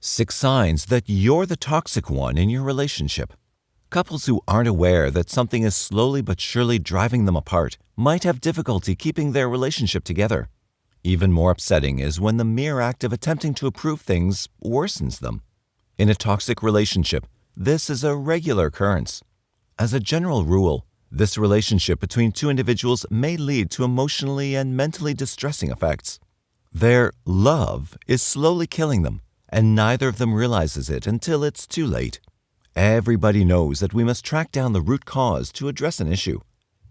6 signs that you're the toxic one in your relationship. Couples who aren't aware that something is slowly but surely driving them apart might have difficulty keeping their relationship together. Even more upsetting is when the mere act of attempting to improve things worsens them. In a toxic relationship, this is a regular occurrence. As a general rule, this relationship between two individuals may lead to emotionally and mentally distressing effects. Their love is slowly killing them, and neither of them realizes it until it's too late. Everybody knows that we must track down the root cause to address an issue.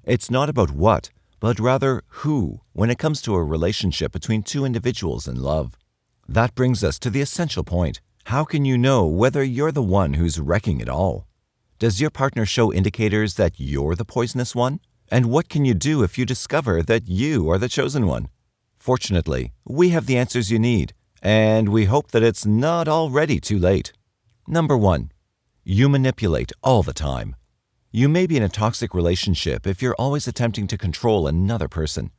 It's not about what, but rather who, when it comes to a relationship between two individuals in love. That brings us to the essential point. How can you know whether you're the one who's wrecking it all? Does your partner show indicators that you're the poisonous one? And what can you do if you discover that you are the chosen one? Fortunately, we have the answers you need, and we hope that it's not already too late. Number 1. You manipulate all the time. You may be in a toxic relationship if you're always attempting to control another person.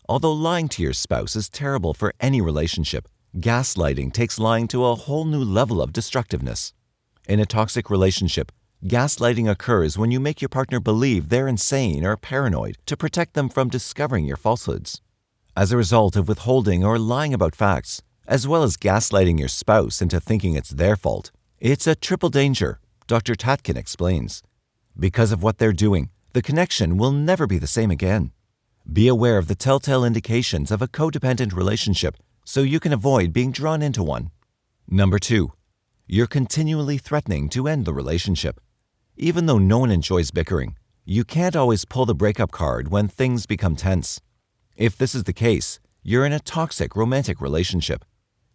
Although lying to your spouse is terrible for any relationship, gaslighting takes lying to a whole new level of destructiveness. In a toxic relationship, gaslighting occurs when you make your partner believe they're insane or paranoid to protect them from discovering your falsehoods. As a result of withholding or lying about facts, as well as gaslighting your spouse into thinking it's their fault, it's a triple danger, Dr. Tatkin explains. Because of what they're doing, the connection will never be the same again. Be aware of the telltale indications of a codependent relationship so you can avoid being drawn into one. Number 2. You're continually threatening to end the relationship. Even though no one enjoys bickering, you can't always pull the breakup card when things become tense. If this is the case, you're in a toxic romantic relationship.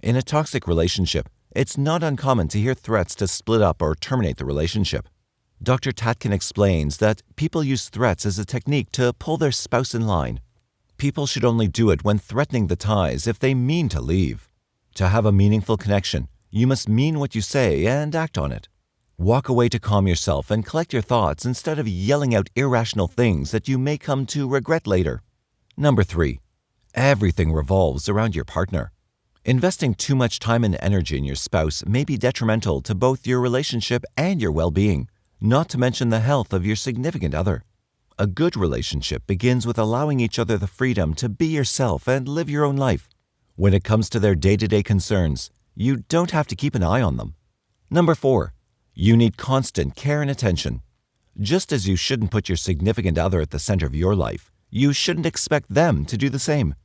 In a toxic relationship, it's not uncommon to hear threats to split up or terminate the relationship. Dr. Tatkin explains that people use threats as a technique to pull their spouse in line. People should only do it when threatening the ties if they mean to leave. To have a meaningful connection, you must mean what you say and act on it. Walk away to calm yourself and collect your thoughts instead of yelling out irrational things that you may come to regret later. Number 3. Everything revolves around your partner. Investing too much time and energy in your spouse may be detrimental to both your relationship and your well-being, not to mention the health of your significant other. A good relationship begins with allowing each other the freedom to be yourself and live your own life. When it comes to their day-to-day concerns, you don't have to keep an eye on them. Number 4. You need constant care and attention. Just as you shouldn't put your significant other at the center of your life, you shouldn't expect them to do the same.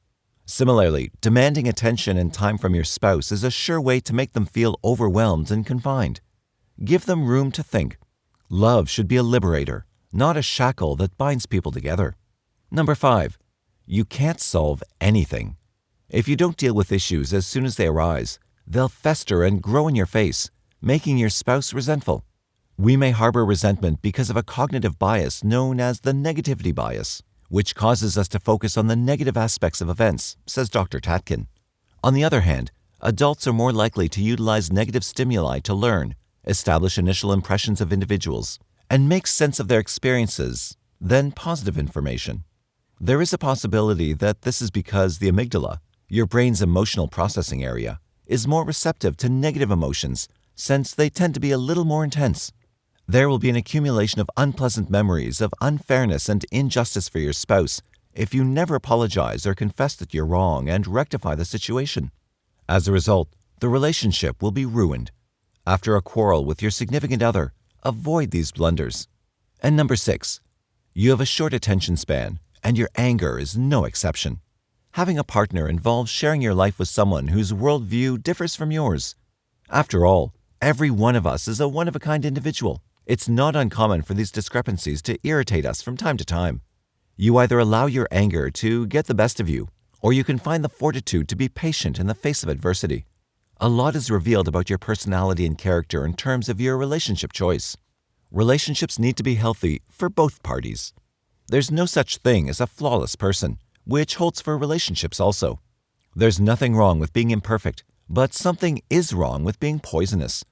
Similarly, demanding attention and time from your spouse is a sure way to make them feel overwhelmed and confined. Give them room to think. Love should be a liberator, not a shackle that binds people together. Number 5. You can't solve anything. If you don't deal with issues as soon as they arise, they'll fester and grow in your face, making your spouse resentful. We may harbor resentment because of a cognitive bias known as the negativity bias, which causes us to focus on the negative aspects of events, says Dr. Tatkin. On the other hand, adults are more likely to utilize negative stimuli to learn, establish initial impressions of individuals, and make sense of their experiences than positive information. There is a possibility that this is because the amygdala, your brain's emotional processing area, is more receptive to negative emotions since they tend to be a little more intense. There will be an accumulation of unpleasant memories of unfairness and injustice for your spouse if you never apologize or confess that you're wrong and rectify the situation. As a result, the relationship will be ruined. After a quarrel with your significant other, avoid these blunders. And number 6, you have a short attention span, and your anger is no exception. Having a partner involves sharing your life with someone whose worldview differs from yours. After all, every one of us is a one-of-a-kind individual. It's not uncommon for these discrepancies to irritate us from time to time. You either allow your anger to get the best of you, or you can find the fortitude to be patient in the face of adversity. A lot is revealed about your personality and character in terms of your relationship choice. Relationships need to be healthy for both parties. There's no such thing as a flawless person, which holds for relationships also. There's nothing wrong with being imperfect, but something is wrong with being poisonous.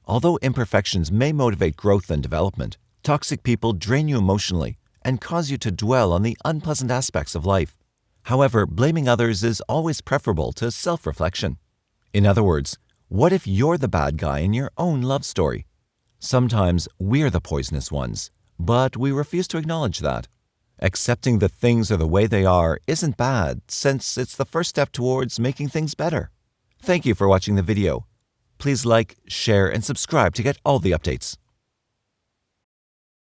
Although imperfections may motivate growth and development, toxic people drain you emotionally and cause you to dwell on the unpleasant aspects of life. However, blaming others is always preferable to self-reflection. In other words, What if you're the bad guy in your own love story? Sometimes we're the poisonous ones, but we refuse to acknowledge that. Accepting that things are the way they are isn't bad, since it's the first step towards making things better. Thank you for watching the video. Please like, share, and subscribe to get all the updates.